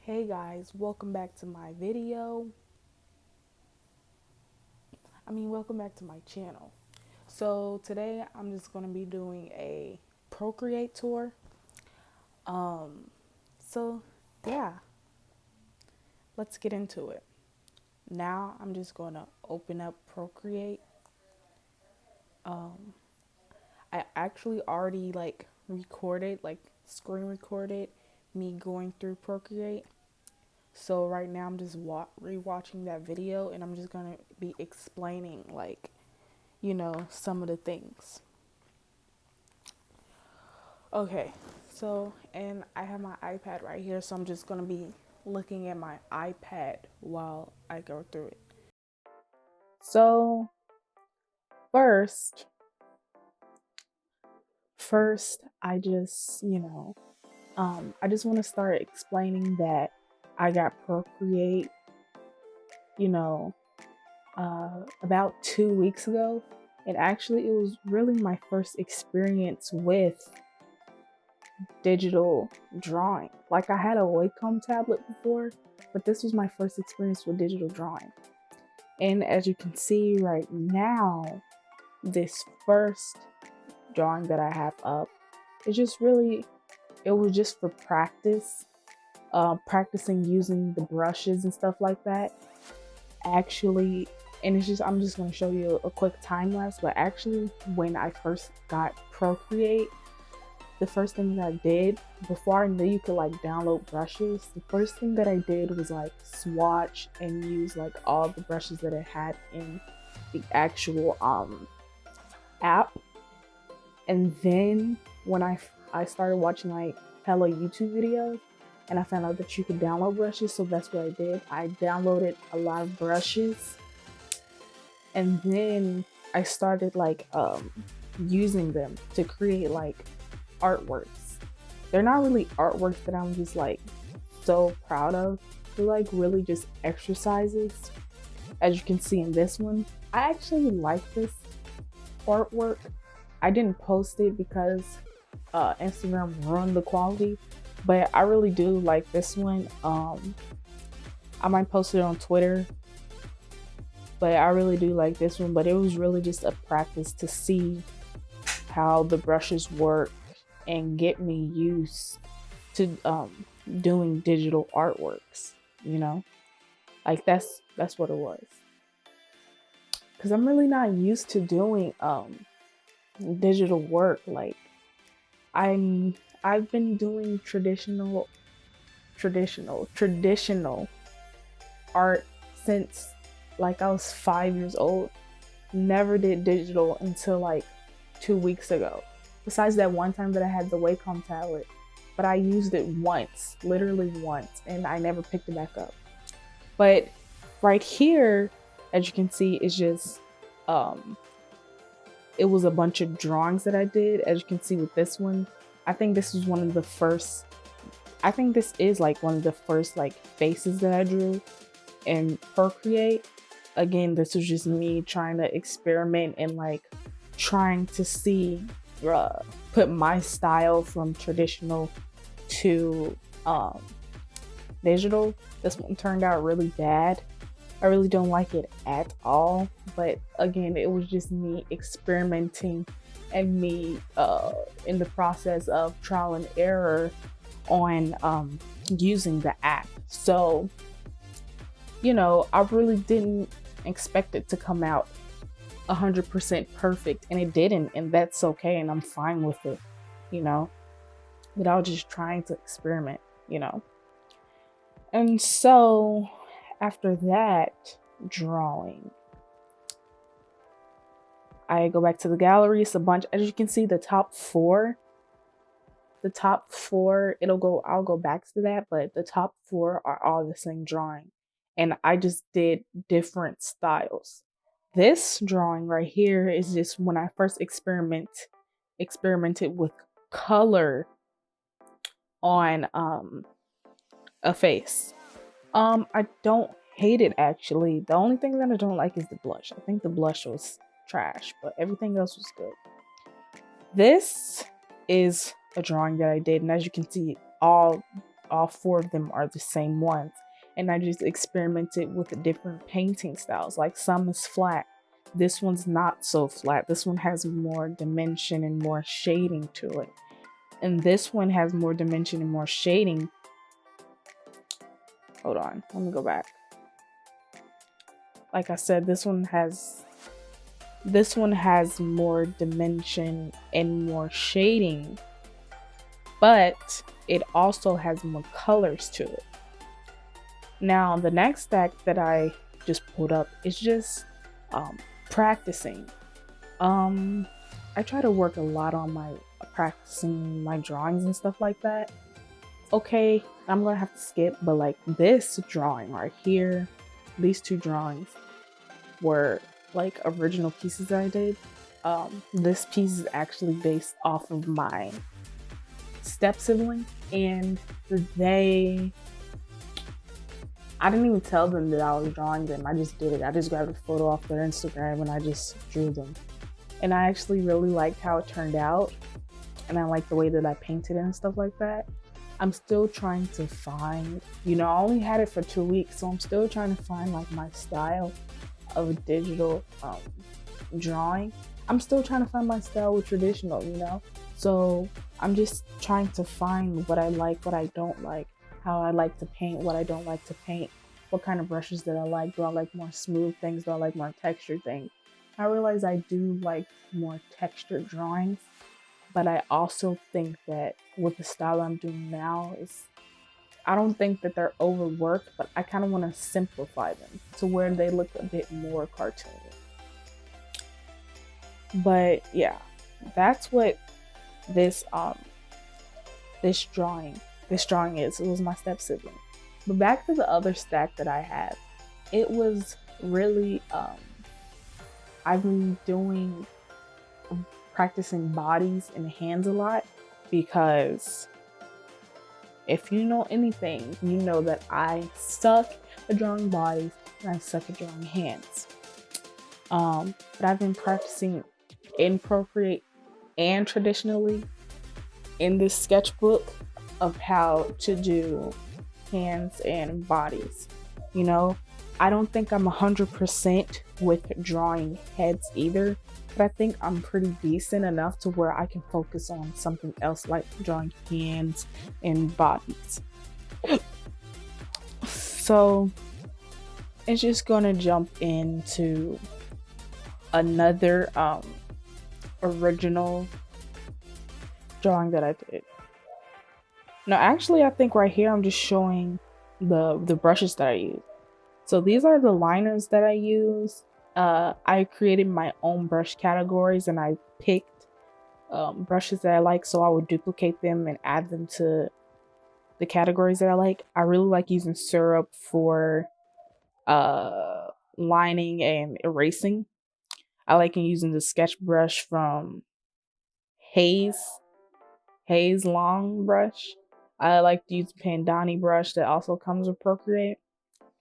Hey guys, welcome back to my video. Welcome back to my channel. So today I'm just going to be doing a Procreate tour. Um, so yeah, let's get into it. Now I'm just going to open up Procreate. I actually already screen recorded me going through Procreate. So right now I'm just rewatching that video and I'm just going to be explaining some of the things. Okay, and I have my iPad right here, so I'm just gonna be looking at my iPad while I go through it. So first, first, I just want to start explaining that I got Procreate, you know, about 2 weeks ago, and actually, it was really my first experience with digital drawing. Like I had a Wacom tablet before, but this was my first experience with digital drawing. And as you can see right now, this first drawing that I have up, it was just for practice, practicing using the brushes and stuff like that. Actually, I'm just going to show you a quick time lapse, but actually, when I first got Procreate, the first thing that I did before I knew you could download brushes, the first thing that I did was swatch and use all the brushes that I had in the actual app. And then when I started watching hella YouTube videos, and I found out that you could download brushes, so that's what I did. I downloaded a lot of brushes, and then I started using them to create artworks. They're not really artworks that I'm just so proud of. They're really just exercises. As you can see in this one, I actually like this artwork. I didn't post it because Instagram ruined the quality, but I really do like this one. I might post it on Twitter, but I really do like this one. But it was really just a practice to see how the brushes work and get me used to doing digital artworks, that's what it was, because I'm really not used to doing digital work. I've been doing traditional art since I was 5 years old. Never did digital until 2 weeks ago. Besides that one time that I had the Wacom tablet, but I used it once, literally once, and I never picked it back up. But right here, as you can see, it's just it was a bunch of drawings that I did. As you can see with this one, I think this is one of the first. I think this is one of the first faces that I drew in Procreate. Again, this was just me trying to experiment and trying to see put my style from traditional to digital. This one turned out really bad. I really don't like it at all, but again, it was just me experimenting and me in the process of trial and error on using the app. So I really didn't expect it to come out 100% perfect, and it didn't, and that's okay, and I'm fine with it, but I was just trying to experiment. And so after that drawing, I go back to the gallery. It's a bunch. As you can see, the top four, I'll go back to that, but the top four are all the same drawing, and I just did different styles. This drawing right here is just when I first experimented with color on a face. I don't hate it actually. The only thing that I don't like is the blush. I think the blush was trash, but everything else was good. This is a drawing that I did, and as you can see, all all 4 of them are the same ones. And I just experimented with the different painting styles. Like some is flat. This one's not so flat. This one has more dimension and more shading to it. And this one has more dimension and more shading. Hold on, let me go back. Like I said, this one has more dimension and more shading, but it also has more colors to it. Now, the next stack that I just pulled up is just practicing. I try to work a lot on my practicing my drawings and stuff like that. Okay, I'm gonna have to skip, but like this drawing right here, these 2 drawings were like original pieces that I did. This piece is actually based off of my step sibling, and I didn't even tell them that I was drawing them. I just did it. I just grabbed a photo off their Instagram and I just drew them. And I actually really liked how it turned out. And I like the way that I painted it and stuff like that. I'm still trying to find, I only had it for 2 weeks, so I'm still trying to find like my style of digital drawing. I'm still trying to find my style with traditional, So I'm just trying to find what I like, what I don't like, how I like to paint, what I don't like to paint, what kind of brushes that I like. Do I like more smooth things? Do I like more textured things? I realize I do like more textured drawings, but I also think that with the style I'm doing now, I don't think that they're overworked, but I kind of want to simplify them to where they look a bit more cartoony. But yeah, that's what this drawing is. It was my step sibling. But back to the other stack that I have, it was really I've been practicing bodies and hands a lot, because if you know anything, you know that I suck at drawing bodies and I suck at drawing hands. But I've been practicing in Procreate and traditionally in this sketchbook of how to do hands and bodies. I don't think I'm 100% with drawing heads either, but I think I'm pretty decent enough to where I can focus on something else like drawing hands and bodies. So it's just gonna jump into another original drawing that I did. Now, actually, I think right here I'm just showing the brushes that I use. So these are the liners that I use. I created my own brush categories, and I picked brushes that I like, so I would duplicate them and add them to the categories that I like. I really like using syrup for lining and erasing. I like using the sketch brush from Hayes long brush. I like to use the Pandani brush that also comes with Procreate.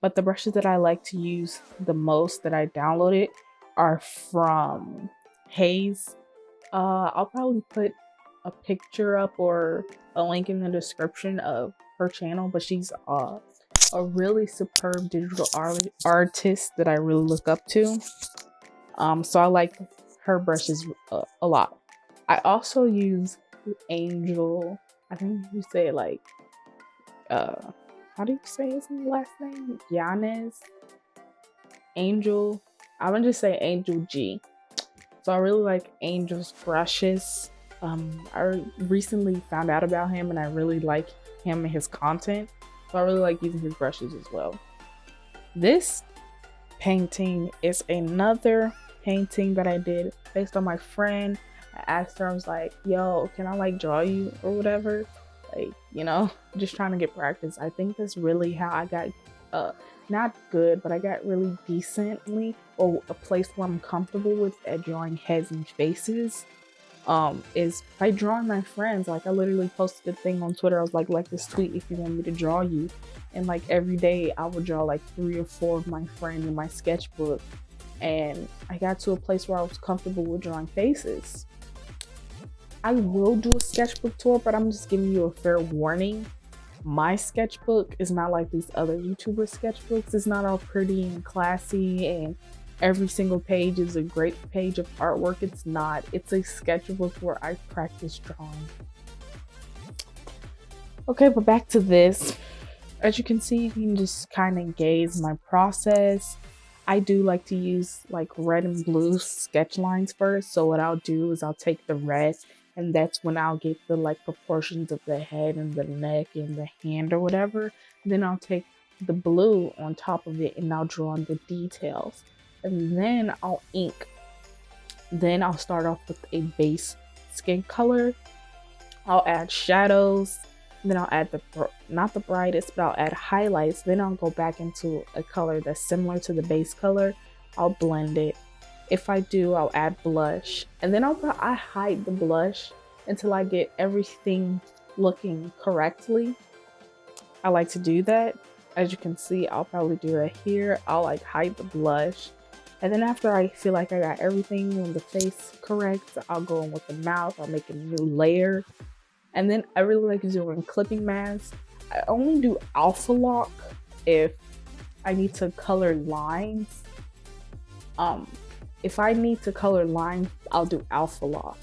But the brushes that I like to use the most that I downloaded are from Hayes. I'll probably put a picture up or a link in the description of her channel, but she's a really superb digital artist that I really look up to. So I like her brushes a lot. I also use Angel. I think you say it like, how do you say his last name? Giannis Angel. I'm gonna just say Angel G. So I really like Angel's brushes. I recently found out about him and I really like him and his content. So I really like using his brushes as well. This painting is another painting that I did based on my friend. I asked her, I was like, yo, can I like draw you or whatever? Like, just trying to get practice. I think that's really how I got not good, but I got really decently, or a place where I'm comfortable with at drawing heads and faces, is by drawing my friends. Like I literally posted a thing on Twitter. I was like this tweet if you want me to draw you. And like every day I would draw like 3 or 4 of my friends in my sketchbook. And I got to a place where I was comfortable with drawing faces. I will do a sketchbook tour, but I'm just giving you a fair warning my sketchbook is not like these other YouTuber sketchbooks. It's not all pretty and classy and every single page is a great page of artwork. It's not. It's a sketchbook where I practice drawing. Okay, but back to this. As you can see, you can just kind of gauge my process. I do like to use like red and blue sketch lines first. So what I'll do is I'll take the red, and that's when I'll get the like proportions of the head and the neck and the hand or whatever. Then I'll take the blue on top of it and I'll draw on the details. And then I'll ink. Then I'll start off with a base skin color. I'll add shadows. Then I'll add not the brightest, but I'll add highlights. Then I'll go back into a color that's similar to the base color. I'll blend it. If I do, I'll add blush. And then I hide the blush until I get everything looking correctly. I like to do that. As you can see, I'll probably do that here. I'll like hide the blush. And then after I feel like I got everything on the face correct, I'll go in with the mouth. I'll make a new layer. And then I really like doing clipping masks. I only do alpha lock if I need to color lines. If I need to color lines, I'll do alpha lock.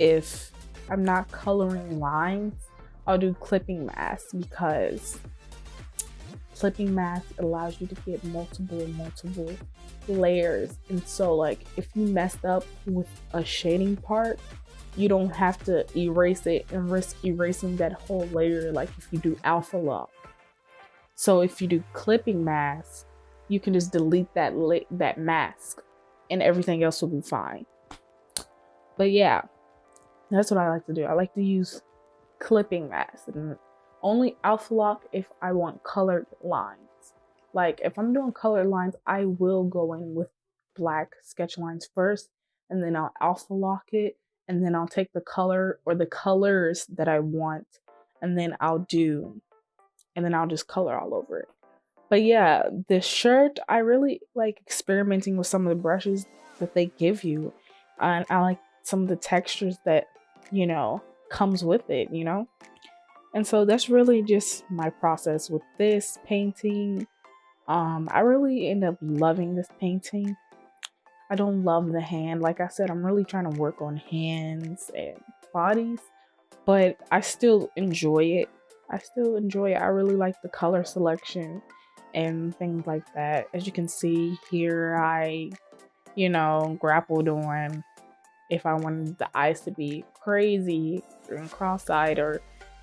If I'm not coloring lines, I'll do clipping masks, because clipping mask allows you to get multiple layers. And so like if you messed up with a shading part, you don't have to erase it and risk erasing that whole layer like if you do alpha lock. So if you do clipping mask, you can just delete that mask and everything else will be fine. But yeah, that's what I like to do. I like to use clipping masks and only alpha lock if I want colored lines. Like if I'm doing colored lines, I will go in with black sketch lines first, and then I'll alpha lock it. And then I'll take the color or the colors that I want, and then I'll just color all over it. But yeah, this shirt, I really like experimenting with some of the brushes that they give you. And I like some of the textures that, comes with it, And so that's really just my process with this painting. I really end up loving this painting. I don't love the hand. Like I said, I'm really trying to work on hands and bodies, but I still enjoy it. I really like the color selection and things like that. As you can see here, I, grappled on if I wanted the eyes to be crazy and cross-eyed, or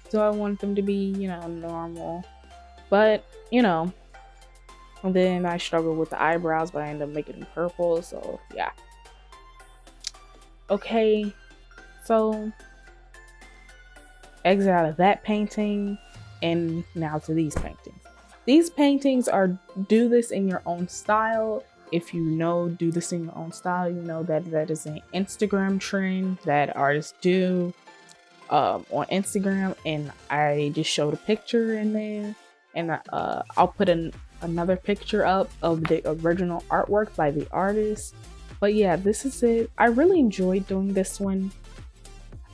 do I want them to be, normal. But, and then I struggled with the eyebrows, but I ended up making them purple. So yeah. Okay, so exit out of that painting and now to these paintings. These paintings are do this in your own style. If you know do this in your own style, you know that is an Instagram trend that artists do on Instagram. And I just showed a picture in there, and I'll put another picture up of the original artwork by the artist. But yeah, this is it. I really enjoyed doing this one.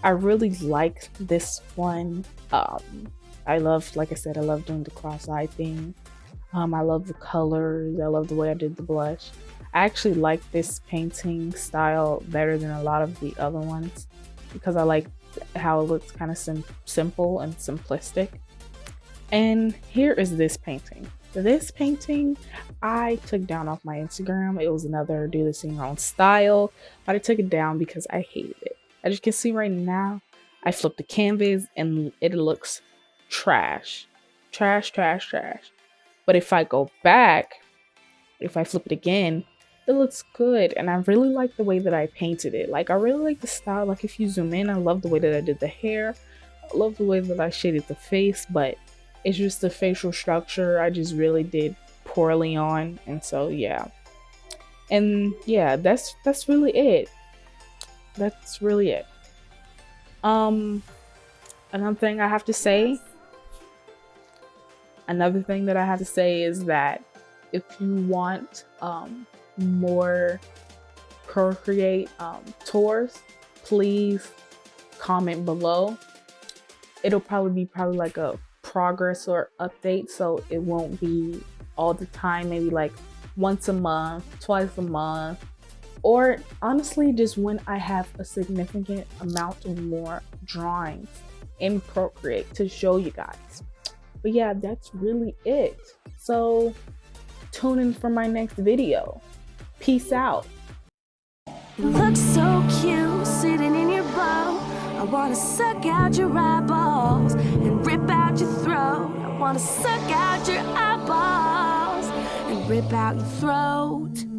I really like this one. I love, like I said, I love doing the cross-eye thing. I love the colors. I love the way I did the blush. I actually like this painting style better than a lot of the other ones because I like how it looks kind of simple and simplistic. And here is this painting. This painting I took down off my Instagram. It was another do this in your own style, but I took it down because I hated it. As you can see right now, I flipped the canvas and it looks trash. Trash. But if I go back, if I flip it again, it looks good. And I really like the way that I painted it. Like, I really like the style. Like, if you zoom in, I love the way that I did the hair. I love the way that I shaded the face, but it's just the facial structure I just really did poorly on. And so, yeah. And yeah, that's really it. That's really it. Another thing that I have to say is that if you want more Procreate tours, please comment below. It'll probably be like a progress or updates, so it won't be all the time, maybe like once a month, twice a month, or honestly just when I have a significant amount of more drawings in Procreate to show you guys. But yeah, that's really it. So tune in for my next video. Peace out. You look so cute sitting in your boat. I wanna suck out your eyeballs and rip out your throat. I wanna suck out your eyeballs and rip out your throat.